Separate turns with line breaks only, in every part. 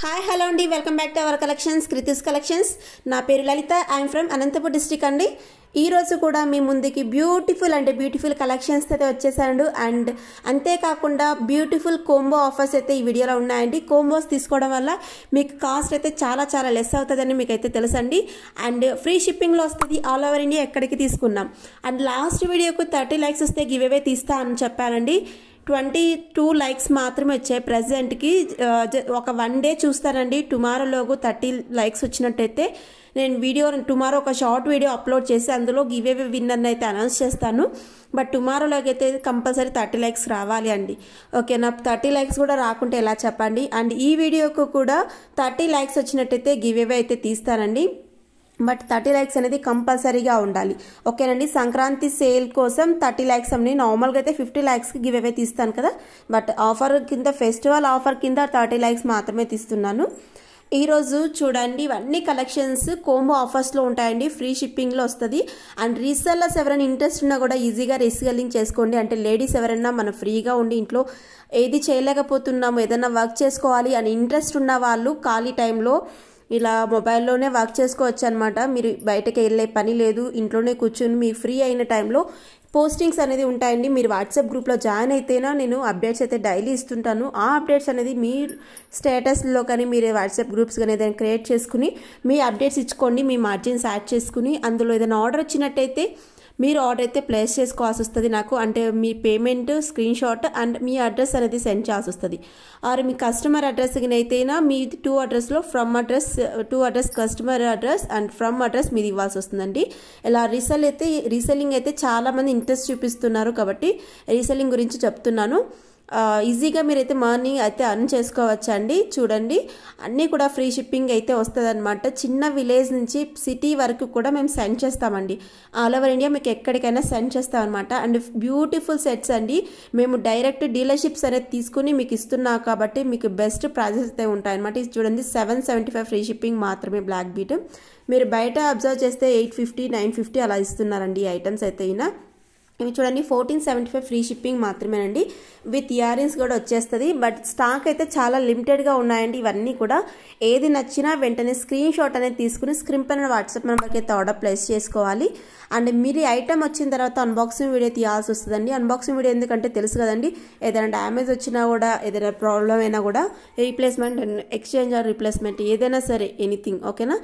Hi hello అండి, welcome back to our collections, Kritis collections. నా పేరు Lalitha, I'm from Anantapur district అండి. ఈరోజు కూడా మీ ముందుకి బ్యూటిఫుల్ కలెక్షన్స్ అయితే వచ్చేసాను. అండ్ అంతేకాకుండా బ్యూటిఫుల్ కోంబో ఆఫర్స్ అయితే ఈ వీడియోలో ఉన్నాయండి. కోంబోస్ తీసుకోవడం వల్ల మీకు కాస్ట్ అయితే చాలా లెస్ అవుతుందని మీకు అయితే తెలుసండి. అండ్ ఫ్రీ షిప్పింగ్లో వస్తుంది, ఆల్ ఓవర్ ఇండియా ఎక్కడికి తీసుకున్నాం. అండ్ లాస్ట్ వీడియోకు 30 లైక్స్ వస్తే గివ్ అవే తీస్తా అని చెప్పానండి. 22 లైక్స్ మాత్రమే వచ్చాయి ప్రజెంట్కి. ఒక 1 డే చూస్తానండి. టుమారోలోగు 30 లైక్స్ వచ్చినట్టయితే నేను టుమారో ఒక షార్ట్ వీడియో అప్లోడ్ చేసి అందులో గివ్ అవే విన్నర్ని అయితే అనౌన్స్ చేస్తాను. బట్ టుమారోలోకి అయితే కంపల్సరీ 30 లైక్స్ రావాలి అండి. ఓకే, నా 30 లైక్స్ కూడా రాకుంటే ఎలా చెప్పండి. అండ్ ఈ వీడియోకు కూడా 30 లైక్స్ వచ్చినట్టయితే గివ్ అవే అయితే తీస్తానండి. బట్ 30 లైక్స్ అనేది కంపల్సరీగా ఉండాలి. ఓకేనండి, సంక్రాంతి సేల్ కోసం 30 లైక్స్ అని నార్మల్గా అయితే 50 లైక్స్కి గివ్ అవే తీస్తాను కదా. బట్ ఆఫర్ కింద, ఫెస్టివల్ ఆఫర్ కింద 30 లైక్స్ మాత్రమే తీస్తున్నాను. ఈరోజు చూడండి, ఇవన్నీ కలెక్షన్స్ కోంబో ఆఫర్స్లో ఉంటాయండి, ఫ్రీ షిప్పింగ్లో వస్తుంది. అండ్ రీసెల్లర్స్ ఎవరైనా ఇంట్రెస్ట్ ఉన్నా కూడా ఈజీగా రీసెల్లింగ్ చేసుకోండి. అంటే లేడీస్ ఎవరైనా మనం ఫ్రీగా ఉండి ఇంట్లో ఏది చేయలేకపోతున్నాము, ఏదైనా వర్క్ చేసుకోవాలి అని ఇంట్రెస్ట్ ఉన్న వాళ్ళు ఖాళీ టైంలో ఇలా మొబైల్లోనే వర్క్ చేసుకోవచ్చు అనమాట. మీరు బయటకు వెళ్ళే పని లేదు, ఇంట్లోనే కూర్చొని మీ ఫ్రీ అయిన టైంలో పోస్టింగ్స్ అనేది ఉంటాయండి. మీరు వాట్సాప్ గ్రూప్లో జాయిన్ అయితేనా నేను అప్డేట్స్ అయితే డైలీ ఇస్తుంటాను. ఆ అప్డేట్స్ అనేది మీ స్టేటస్లో కానీ మీరు వాట్సాప్ గ్రూప్స్ కానీ ఏదైనా క్రియేట్ చేసుకుని మీ అప్డేట్స్ ఇచ్చుకోండి. మీ మార్జిన్స్ యాడ్ చేసుకుని అందులో ఏదైనా ఆర్డర్ వచ్చినట్టయితే మీరు ఆర్డర్ అయితే ప్లేస్ చేసుకోవాల్సి వస్తుంది నాకు. అంటే మీ పేమెంట్ స్క్రీన్ షాట్ అండ్ మీ అడ్రస్ అనేది సెండ్ చేయాల్సి వస్తుంది. ఆర్ మీ కస్టమర్ అడ్రస్ అయితేనా మీ 2 అడ్రస్లో from address 2 address customer address and from address మీది ఇవ్వాల్సి వస్తుందండి. ఇలా రీసెల్లింగ్ అయితే చాలామంది ఇంట్రెస్ట్ చూపిస్తున్నారు కాబట్టి రీసెల్లింగ్ గురించి చెప్తున్నాను. ఈజీగా మీరైతే మార్నింగ్ అయితే అర్న్ చేసుకోవచ్చండి. చూడండి, అన్నీ కూడా ఫ్రీ షిప్పింగ్ అయితే వస్తుంది అనమాట. చిన్న విలేజ్ నుంచి సిటీ వరకు కూడా మేము సెండ్ చేస్తామండి. ఆల్ ఓవర్ ఇండియా మీకు ఎక్కడికైనా సెండ్ చేస్తాం అనమాట. అండ్ బ్యూటిఫుల్ సెట్స్ అండి. మేము డైరెక్ట్ డీలర్షిప్స్ అనేది తీసుకుని మీకు ఇస్తున్నాం కాబట్టి మీకు బెస్ట్ ప్రైజెస్ అయితే ఉంటాయన్నమాట. ఇది చూడండి, 775 ఫ్రీ షిప్పింగ్ మాత్రమే బ్లాక్ బీట్. మీరు బయట అబ్జర్వ్ చేస్తే 850 950 అలా ఇస్తున్నారండి ఈ ఐటమ్స్ అయితే. ఇవి చూడండి, 1475 ఫ్రీ షిప్పింగ్ మాత్రమేనండి. విత్ ఇయర్ రింగ్స్ కూడా వచ్చేస్తుంది. బట్ స్టాక్ అయితే చాలా లిమిటెడ్గా ఉన్నాయండి. ఇవన్నీ కూడా ఏది నచ్చినా వెంటనే స్క్రీన్ షాట్ అనేది తీసుకుని స్క్రీన్ పైన వాట్సాప్ నెంబర్కి అయితే ఆర్డర్ ప్లేస్ చేసుకోవాలి. అండ్ మీరు ఐటమ్ వచ్చిన తర్వాత అన్బాక్సింగ్ వీడియో తీయాల్సి వస్తుందండి. అన్బాక్సింగ్ వీడియో ఎందుకంటే తెలుసు కదండి, ఏదైనా డ్యామేజ్ వచ్చినా కూడా, ఏదైనా ప్రాబ్లం అయినా కూడా రీప్లేస్మెంట్, ఎక్స్చేంజ్ ఆర్ రీప్లేస్మెంట్ ఏదైనా సరే ఎనీథింగ్ ఓకేనా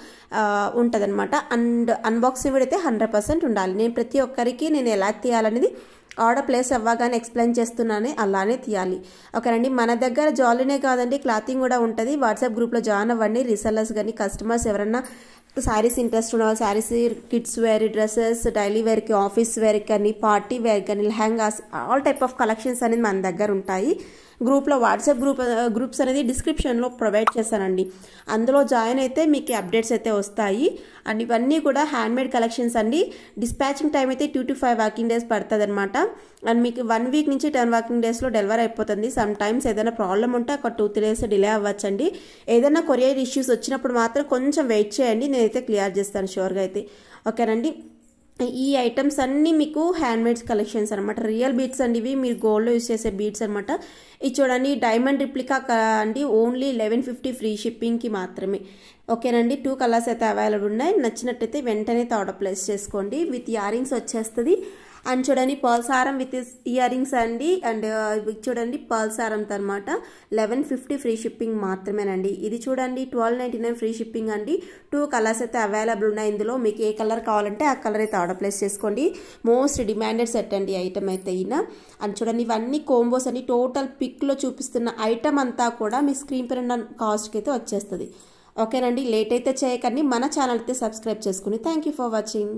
ఉంటుంది అనమాట. అండ్ అన్బాక్సింగ్ వీడియో అయితే 100% ఉండాలి. నేను ప్రతి ఒక్కరికి నేను ఎలా తీయాలనేది ఆర్డర్ ప్లేస్ అవ్వగానే ఎక్స్ప్లెయిన్ చేస్తున్నాను, అలానే తీయాలి. ఓకేనండి, మన దగ్గర జాలీనే కాదండి, క్లాతింగ్ కూడా ఉంటుంది. వాట్సాప్ గ్రూప్లో జాయిన్ అవ్వండి. రీసెల్లర్స్ కానీ కస్టమర్స్ ఎవరన్నా శారీస్ ఇంట్రెస్ట్ ఉన్న వాళ్ళు, saris, kids wear, dresses, daily వేర్కి, ఆఫీస్ వేర్ కానీ, పార్టీ వేర్ కానీ, lehengas, all type of collections అనేది మన దగ్గర ఉంటాయి. గ్రూప్లో వాట్సాప్ గ్రూప్స్ అనేది డిస్క్రిప్షన్లో ప్రొవైడ్ చేశానండి. అందులో జాయిన్ అయితే మీకు అప్డేట్స్ అయితే వస్తాయి. అండ్ ఇవన్నీ కూడా హ్యాండ్మేడ్ కలెక్షన్స్ అండి. డిస్పాచింగ్ టైం అయితే 2 to 5 వర్కింగ్ డేస్ పడుతుంది అనమాట. అండ్ మీకు 1 వీక్ నుంచి 10 వర్కింగ్ డేస్లో డెలివరీ అయిపోతుంది. సమ్ టైమ్స్ ఏదైనా ప్రాబ్లం ఉంటే ఒక 2-3 డేస్ డిలే అవ్వచ్చండి. ఏదైనా కొరియర్ ఇష్యూస్ వచ్చినప్పుడు మాత్రం కొంచెం వెయిట్ చేయండి, నేనైతే క్లియర్ చేస్తాను షూర్గా అయితే. ఓకేనండి, ఈ ఐటమ్స్ అన్నీ మీకు హ్యాండ్మేడ్స్ కలెక్షన్స్ అనమాట. రియల్ బీట్స్ అండి ఇవి, మీరు గోల్డ్లో యూస్ చేసే బీట్స్ అనమాట. ఇది చూడండి, డైమండ్ రిప్లికా అండి. ఓన్లీ 1150 ఫ్రీ షిప్పింగ్కి మాత్రమే. ఓకేనండి, 2 కలర్స్ అయితే అవైలబుల్ ఉన్నాయి. నచ్చినట్టయితే వెంటనే ఆర్డర్ ప్లేస్ చేసుకోండి. విత్ ఇయర్ రింగ్స్ వచ్చేస్తుంది. అండ్ చూడండి, పర్ల్సారం విత్ ఇయర్ రింగ్స్ అండి. అండ్ చూడండి, పర్ల్సారంతో అనమాట 1150 ఫ్రీ షిప్పింగ్ మాత్రమేనండి. ఇది చూడండి, 1299 ఫ్రీ షిప్పింగ్ అండి. 2 కలర్స్ అయితే అవైలబుల్ ఉన్నాయి. ఇందులో మీకు ఏ కలర్ కావాలంటే ఆ కలర్ అయితే ఆర్డర్ ప్లేస్ చేసుకోండి. మోస్ట్ డిమాండెడ్ సెట్ అండి ఐటమ్ అయితే అయినా. అండ్ చూడండి, ఇవన్నీ కోంబోస్ అండి. టోటల్ పిక్లో చూపిస్తున్న ఐటమ్ అంతా కూడా మీ స్క్రీన్ పైన కాస్ట్కి అయితే వచ్చేస్తుంది. ఓకేనండి, లేట్ అయితే చేయకండి. మన ఛానల్ అయితే సబ్స్క్రైబ్ చేసుకుని థ్యాంక్ యూ ఫర్ వాచింగ్.